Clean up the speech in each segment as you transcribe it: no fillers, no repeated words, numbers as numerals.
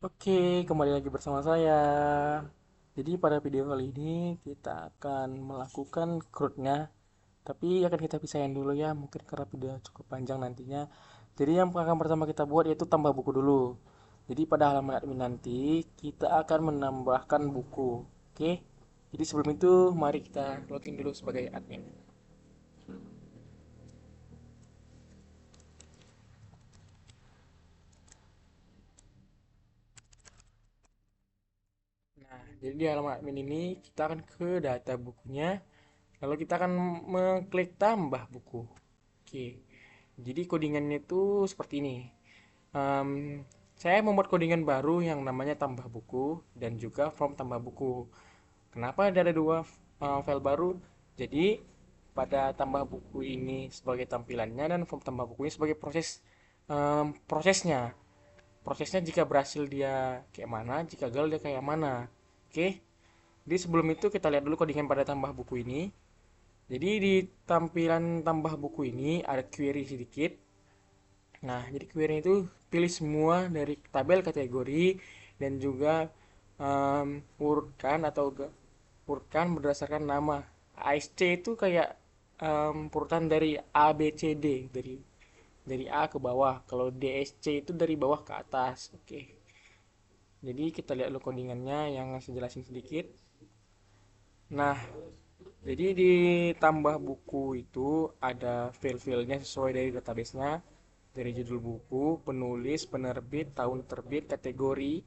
Oke, kembali lagi bersama saya. Jadi pada video kali ini kita akan melakukan CRUD-nya, tapi akan kita pisahin dulu ya, mungkin karena video cukup panjang nantinya. Jadi yang akan pertama kita buat yaitu tambah buku dulu. Jadi pada halaman admin nanti kita akan menambahkan buku. Oke. Jadi sebelum itu mari kita login dulu sebagai admin. Nah, jadi di halaman admin ini kita akan ke data bukunya, lalu kita akan mengklik tambah buku. Oke. Jadi codingannya itu seperti ini. Em, saya membuat codingan baru yang namanya tambah buku dan juga form tambah buku. Kenapa ada dua file baru? Jadi pada tambah buku ini sebagai tampilannya dan form tambah buku ini sebagai prosesnya. Prosesnya jika berhasil dia kayak mana, jika gagal dia kayak mana. Oke. Jadi sebelum itu kita lihat dulu codingan pada tambah buku ini. Jadi di tampilan tambah buku ini ada query sedikit. Nah, jadi query itu pilih semua dari tabel kategori dan juga urutkan urutkan berdasarkan nama. ASC itu kayak urutan dari A B C D, dari A ke bawah. Kalau DSC itu dari bawah ke atas. Oke. Jadi kita lihat dulu codingannya yang saya jelasin sedikit. Nah, jadi di tambah buku itu ada file-filenya sesuai dari database-nya, dari judul buku, penulis, penerbit, tahun terbit, kategori.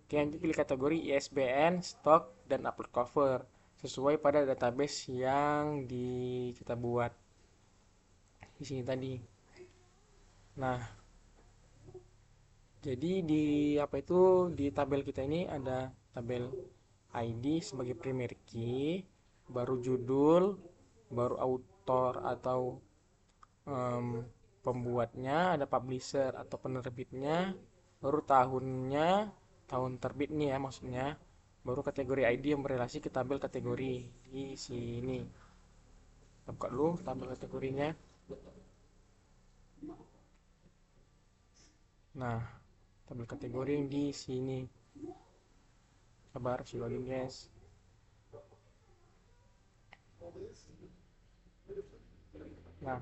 Oke, nanti pilih kategori ISBN, stok, dan upload cover sesuai pada database yang kita buat di sini tadi. Nah, jadi di apa itu di tabel kita ini ada tabel ID sebagai primary key, baru judul, baru author atau em, pembuatnya, ada publisher atau penerbitnya, baru tahunnya, tahun terbit nih ya maksudnya, baru kategori ID yang berrelasi ke tabel kategori di sini. Kita buka dulu tabel kategorinya. Nah, tabel kategori yang di sini. Sabar, si login guys. Nah,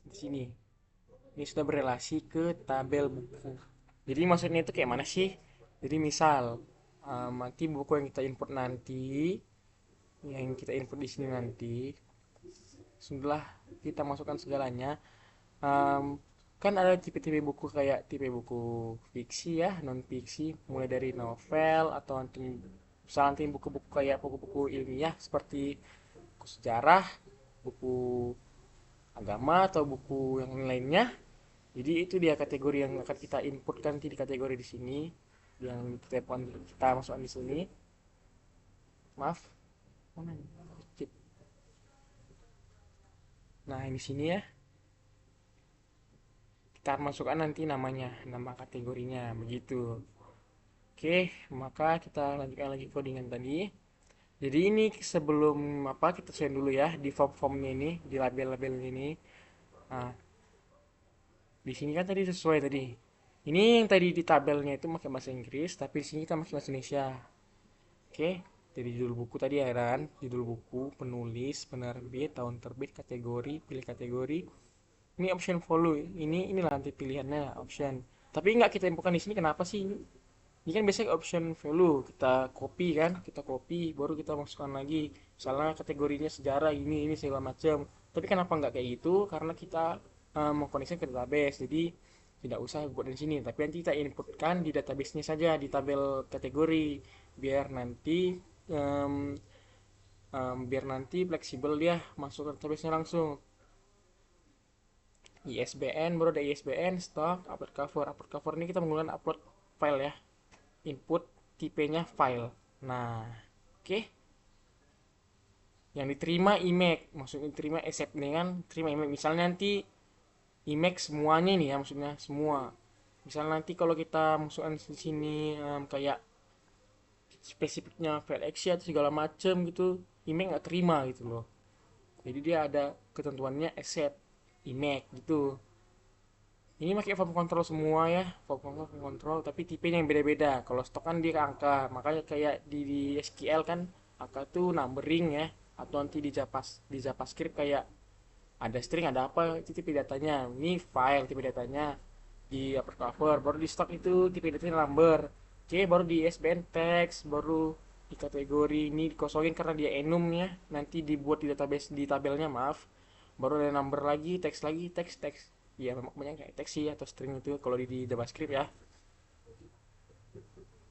di sini. Ini sudah berrelasi ke tabel buku. Jadi maksudnya itu kayak mana sih? Jadi misal nanti buku yang kita input nanti, setelah kita masukkan segalanya, em, kan ada tipe-tipe buku kayak tipe buku fiksi ya, non fiksi, mulai dari novel atau nanti buku-buku kayak buku-buku ilmiah seperti buku sejarah, buku agama atau buku yang lainnya. Jadi itu dia kategori yang akan kita inputkan nanti di kategori di sini, yang kita masukkan di sini. Maaf, mana ini? Nah, ini sini ya. Kita masukkan nanti namanya, nama kategorinya, begitu. Oke, maka kita lanjutkan lagi codingan tadi. Jadi ini sebelum apa kita send dulu ya di form-formnya ini, di label-label ini. Nah, di sini kan tadi sesuai tadi. Ini yang tadi di tabelnya itu pakai bahasa Inggris, tapi di sini kita pakai bahasa Indonesia. Oke, jadi judul buku tadi ya kan, judul buku, penulis, penerbit, tahun terbit, kategori, pilih kategori. Ini option follow, ini nanti pilihannya option. Tapi nggak kita inputkan di sini, kenapa sih? Ini kan biasanya option value, kita copy kan, kita copy, baru kita masukkan lagi. Misalnya kategorinya sejarah ini segala macam. Tapi kenapa nggak kayak gitu? Karena kita mengkoneksikan ke database, jadi tidak usah buat di sini. Tapi nanti kita inputkan di database-nya saja, di tabel kategori, biar nanti em, fleksibel dia masuk ke database-nya langsung. ISBN, baru ada ISBN, stock, upload cover. Upload cover ini kita menggunakan upload file ya, input tipenya file. Nah, oke. Okay. Yang diterima IMAX, maksudnya diterima accept dengan terima IMAX. Misalnya nanti IMAX semuanya nih ya, maksudnya semua. Misalnya nanti kalau kita masukkan di sini kayak spesifiknya file exe atau segala macem gitu, IMAX nggak terima gitu loh. Jadi dia ada ketentuannya accept IMAX gitu. Ini pakai form control semua ya, form control, tapi tipenya yang beda-beda. Kalau stok kan dia angka, makanya kayak di SQL kan angka tuh numbering ya, atau nanti di JavaScript kayak ada string ada apa itu tipe datanya. Ini file tipe datanya di upper cover, baru di stok itu tipe datanya number. Oke, baru di SBN text, baru di kategori ini dikosongin karena dia enum ya, nanti dibuat di database di tabelnya maaf. Baru ada number lagi, teks lagi, teks teks. Ya memang banyak kayak teks sih atau string itu kalau di JavaScript ya.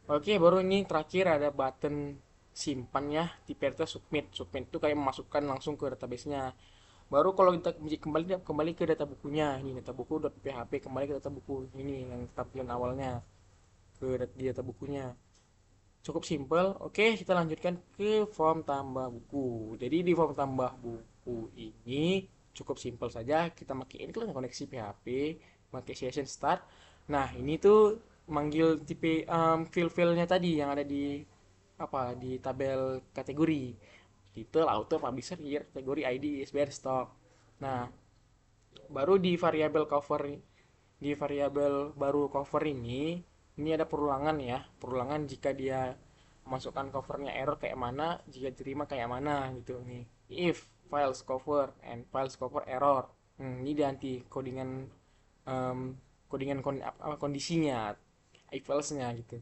Oke, baru ini terakhir ada button simpan ya, tipe itu submit. Submit itu kayak memasukkan langsung ke database-nya. Baru kalau kita kembali ke data bukunya, ini data buku.php, kembali ke data buku ini yang tampilan awalnya ke di data bukunya. Cukup simpel. Oke, kita lanjutkan ke form tambah buku. Jadi di form tambah buku ini cukup simpel saja. Kita pakai ini kan koneksi PHP, pakai session start. Nah, ini tuh manggil tipe fill-fillnya tadi yang ada di apa di tabel kategori. Title, auto, publisher, year, kategori, ID, ISBN, stock. Nah, baru di variabel baru cover ini ada perulangan ya, perulangan jika dia masukkan covernya error kayak mana, jika diterima kayak mana gitu nih. If files cover and files cover error. Ini nanti codingan em, kondisinya, if else-nya gitu.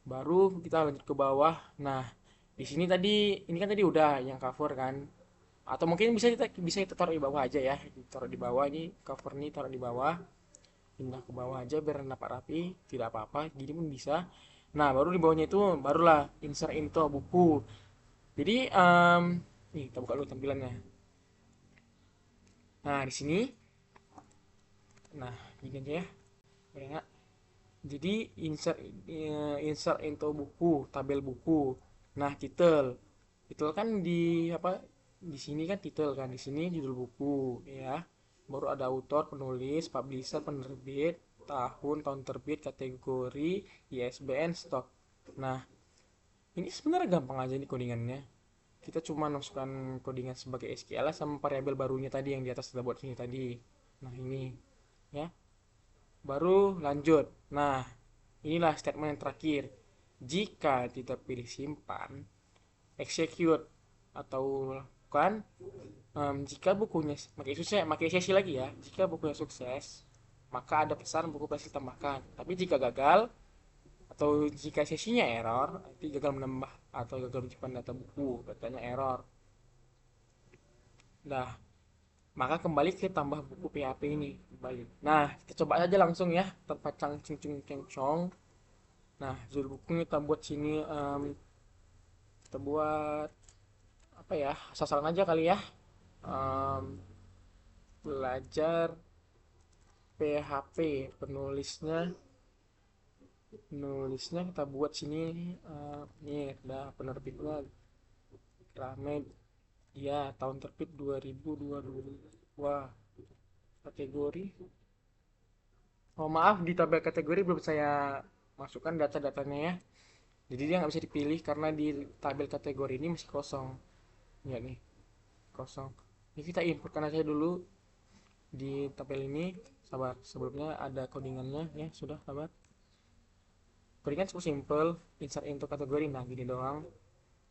Baru kita lanjut ke bawah. Nah, di sini tadi ini kan tadi udah yang cover kan, atau mungkin bisa kita taruh di bawah aja ya, taruh di bawah, ini cover ini taruh di bawah, pindah ke bawah aja biar nampak rapi, tidak apa-apa gini pun bisa. Nah, baru di bawahnya itu barulah insert into buku. Jadi nih kita buka dulu tampilannya. Nah, di sini, nah ini aja ya, udah nggak. Jadi insert into buku, tabel buku. Nah, title kan di apa, di sini kan title kan, di sini judul buku ya. Baru ada author, penulis, publisher, penerbit, tahun terbit, kategori, ISBN, stok. Nah, ini sebenarnya gampang aja nih codingannya. Kita cuma masukkan codingan sebagai SQL sama variabel barunya tadi yang di atas kita buat sini tadi. Nah, ini ya. Baru lanjut. Nah, inilah statement yang terakhir. Jika tidak pilih simpan, execute atau kan, jika bukunya pakai sesi lagi ya. Jika bukunya sukses, maka ada pesan buku berhasil tambahkan. Tapi jika gagal atau jika sesinya error, nanti gagal menambah atau gagal menyimpan data buku, datanya error. Nah, maka kembali ke tambah buku PHP ini kembali. Nah, kita coba aja langsung ya, tanpa cang cing cing cong. Nah, judul bukunya kita buat sini, kita buat apa ya? Sasaran aja kali ya. Em, Belajar PHP, penulisnya kita buat sini, nih ada penerbitnya Gramet ya, tahun terbit 2022. Kategori, oh maaf, di tabel kategori belum saya masukkan data-datanya ya, jadi dia nggak bisa dipilih karena di tabel kategori ini masih kosong ya, nih kosong. Ini kita inputkan aja dulu di tabel ini. Sabar, sebelumnya ada codingannya ya, sudah sabar. Codingan cukup simple, insert into kategori, nah gini doang.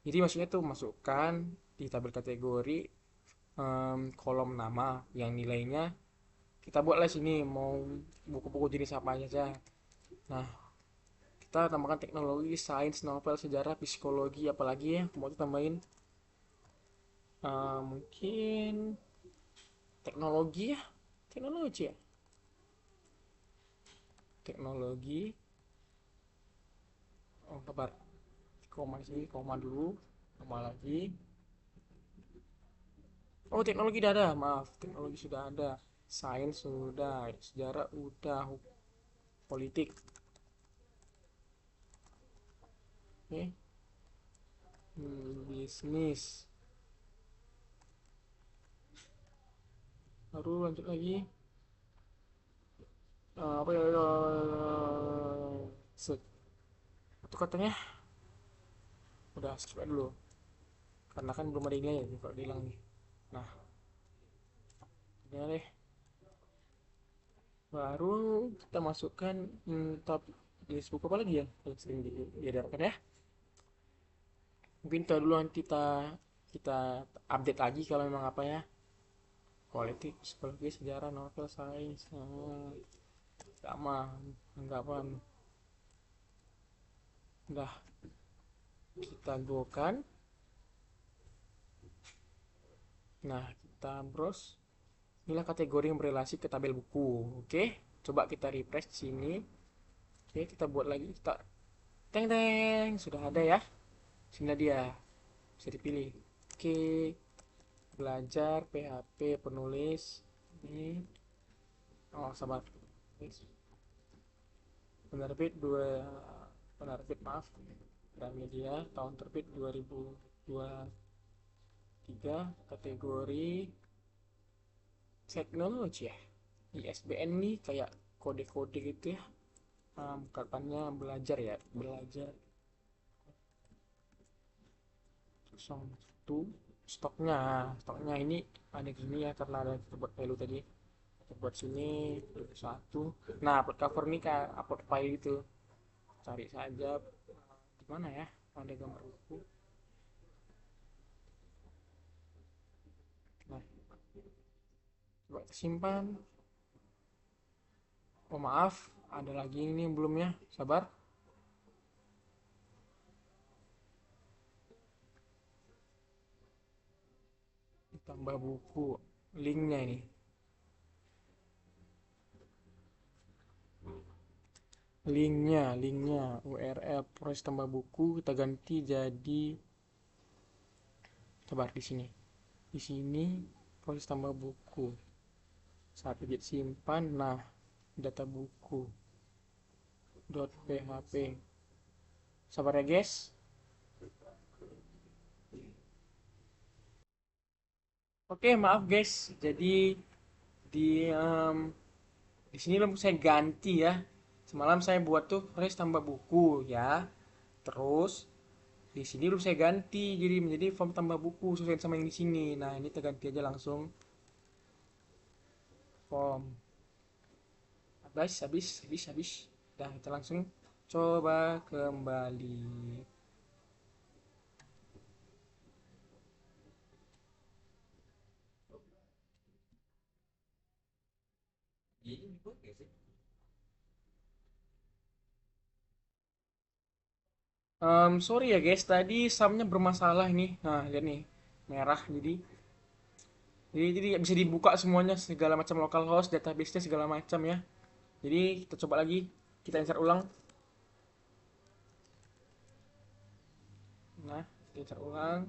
Jadi maksudnya tuh masukkan di tabel kategori kolom nama yang nilainya kita buatlah sini mau buku-buku jenis apa aja. Nah, kita tambahkan teknologi, sains, novel, sejarah, psikologi, apalagi ya mau kita tambahin. Mungkin teknologi ya, teknologi ya, teknologi. Oh kabar, koma sini, koma dulu, koma lagi. Oh, teknologi sudah ada, maaf, teknologi sudah ada, sains sudah, sejarah udah, politik. Oke. Bisnis. Baru lanjut lagi. Apa ya, set. Itu katanya udah skip dulu karena kan belum ada ini ya kalau bilang nih. Nah, ini deh. Baru kita masukkan tab jenis buku apa lagi ya yang sering diedarkan ya. Mungkin itu dulu, nanti kita update lagi kalau memang apa ya. Politik, psikologi, sejarah, novel, sains, agama, anggapan. Udah kita go kan. Nah, kita browse. Inilah kategori yang berrelasi ke tabel buku. Oke, coba kita refresh di sini. Oke, kita buat lagi. Kita teng teng, sudah ada ya. Sini dia, bisa dipilih. Oke, belajar PHP penulis. Ini, oh sabar. Penerbit dua, penerbit maaf. Gramedia, tahun terbit 2023, kategori teknologi ya. ISBN nih kayak kode-kode gitu ya. Katanya belajar ya, belajar. 01. Stoknya ini ada gini ya, karena ada kita buat value tadi. Kita buat sini 1. Nah, upload cover nih kayak upload file gitu. Cari saja di mana ya, ada gambar buku. Nah, coba kita simpan. Oh maaf, ada lagi ini belum ya, sabar. Tambah buku, linknya ini. Linknya URL proses tambah buku kita ganti jadi, sabar, di sini proses tambah buku, saat edit simpan. Nah, data buku .php, sabar ya guys. Oke, maaf guys, jadi di em, di sini belum saya ganti ya. Semalam saya buat tuh proses tambah buku ya, terus di sini belum saya ganti jadi menjadi form tambah buku sesuai sama yang di sini. Nah, ini kita ganti aja langsung form. Habis. Dah, kita langsung coba kembali. Sorry ya guys, tadi sumnya bermasalah ini. Nah, lihat nih, merah. Jadi bisa dibuka semuanya, segala macam localhost, database-nya segala macam ya. Jadi kita coba lagi, kita insert ulang. Nah, kita insert ulang.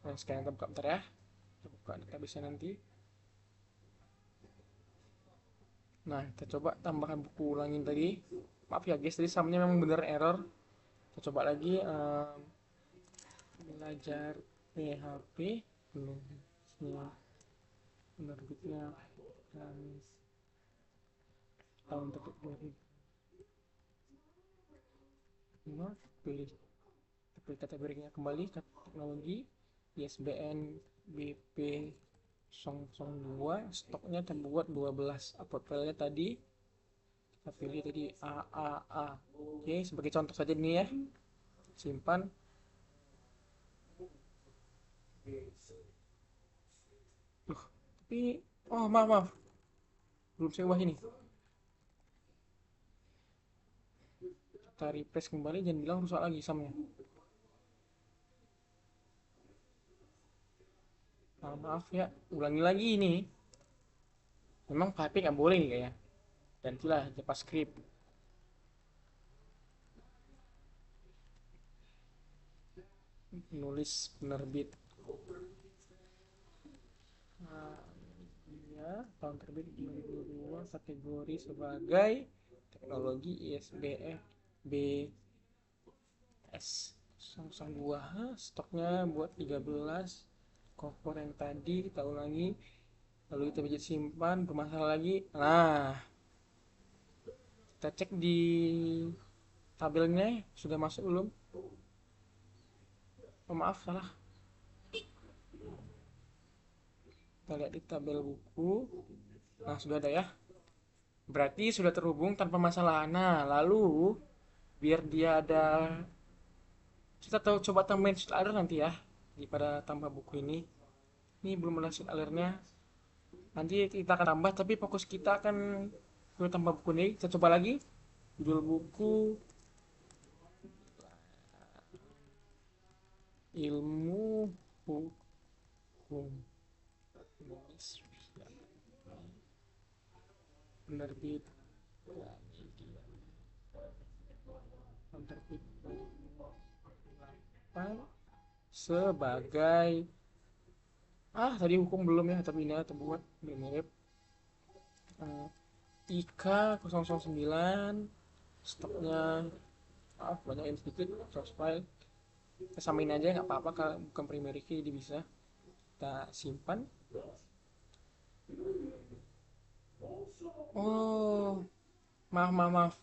Nah, sekarang kita buka bentar ya. Kita buka database-nya nanti. Nah, kita coba tambahkan buku ulangin tadi. Maaf ya guys, tadi sumnya memang bener error. Kita coba lagi, belajar PHP penulisnya, penerbitnya dan tahun terbit 2005. Pilih kategorinya kembali ke teknologi, ISBN BP 002, stoknya terbuat 12, upload filenya tadi kita pilih tadi AAA. Oke, sebagai contoh saja ini ya, simpan. Tapi oh maaf, belum saya ubah ini. Kita refresh kembali, jangan bilang rusak lagi samnya. Maaf ya, ulangi lagi ini. Memang PHP nggak boleh nih kayaknya. Gantilah JavaScript. Nulis penerbit. Nah, ya, tahun terbit 2002, kategori sebagai teknologi ISBN BS 002. Stoknya buat 13. Cover yang tadi kita ulangi, lalu kita pijit simpan, bermasalah lagi. Nah, kita cek di tabelnya sudah masuk belum. Oh maaf, salah. Kita lihat di tabel buku. Nah, sudah ada ya. Berarti sudah terhubung tanpa masalah. Nah, lalu biar dia ada, kita tahu coba tambahin sheet alert nanti ya daripada tambah buku ini. Ini belum ada sheet alertnya. Nanti kita akan tambah, tapi fokus kita akan ke tambah buku ini. Kita coba lagi. Judul buku ilmu hukum Indonesia, penerbit Gramedia, penerbit 8 sebagai, tadi hukum belum ya, tapi ini atau buat mirip uh, IK 009, stoknya banyak yang sedikit, source file kita samain aja nggak apa-apa, kalau bukan primary key jadi bisa kita simpan. Oh, maaf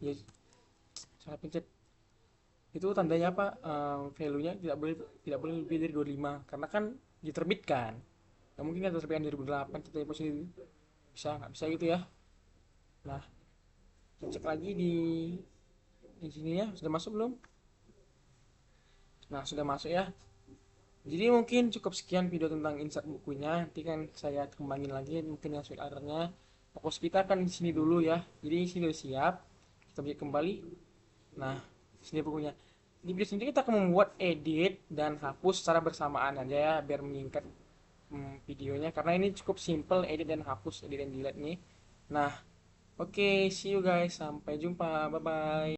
ya, salah pencet. Itu tandanya apa? Value-nya tidak boleh lebih dari 25 karena kan diterbitkan. Nggak mungkin kan terbitkan 2008 kita posisi bisa nggak bisa gitu ya. Nah, cek lagi di sini ya, sudah masuk belum? Nah, sudah masuk ya. Jadi mungkin cukup sekian video tentang insert bukunya. Nanti kan saya kembangin lagi mungkin yang soal nya. Fokus kita akan di sini dulu ya. Jadi di sini sudah siap. Kita balik kembali. Nah, sini bukunya. Di video sini kita akan membuat edit dan hapus secara bersamaan aja ya, biar menyingkat videonya. Karena ini cukup simple edit dan hapus, edit dan delete nih. Nah, oke, see you guys. Sampai jumpa. Bye bye.